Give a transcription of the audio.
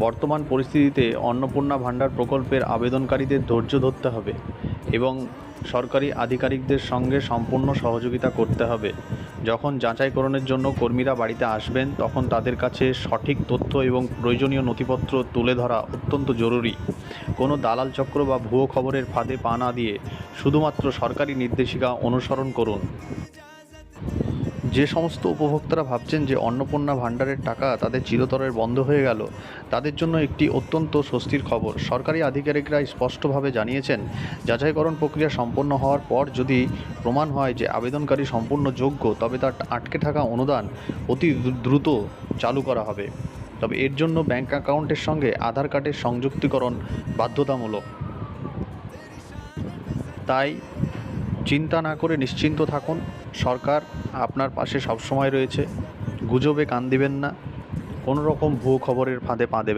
বর্তমান পরিস্থিতিতে অন্নপূর্ণা ভাণ্ডার প্রকল্পের আবেদনকারীদের ধৈর্য ধরতে হবে এবং সরকারি আধিকারিকদের সঙ্গে সম্পূর্ণ সহযোগিতা করতে হবে। যখন যাচাইকরণের জন্য কর্মীরা বাড়িতে আসবেন, তখন তাদের কাছে সঠিক তথ্য এবং প্রয়োজনীয় নথিপত্র তুলে ধরা অত্যন্ত জরুরি। কোনো দালাল চক্র বা ভুয়ো খবরের ফাঁদে পা না দিয়ে শুধুমাত্র সরকারি নির্দেশিকা অনুসরণ করুন। যে সমস্ত উপভোক্তারা ভাবছেন যে অন্নপূর্ণা ভাণ্ডারের টাকা তাদের চিরতরে বন্ধ হয়ে গেল, তাদের জন্য একটি অত্যন্ত স্বস্তির খবর। সরকারি আধিকারিকরা স্পষ্টভাবে জানিয়েছেন, যাচাইকরণ প্রক্রিয়া সম্পন্ন হওয়ার পর যদি প্রমাণ হয় যে আবেদনকারী সম্পূর্ণ যোগ্য, তবে তার আটকে থাকা অনুদান অতি দ্রুত চালু করা হবে। তবে এর জন্য ব্যাংক অ্যাকাউন্টের সঙ্গে আধার কার্ডের সংযুক্তিকরণ বাধ্যতামূলক। তাই চিন্তা না করে নিশ্চিন্ত থাকুন, সরকার আপনার পাশে সবসময় রয়েছে। গুজবে কান দিবেন না, কোনো রকম ভুয়ো খবরের ফাঁদে পা দেবেন না।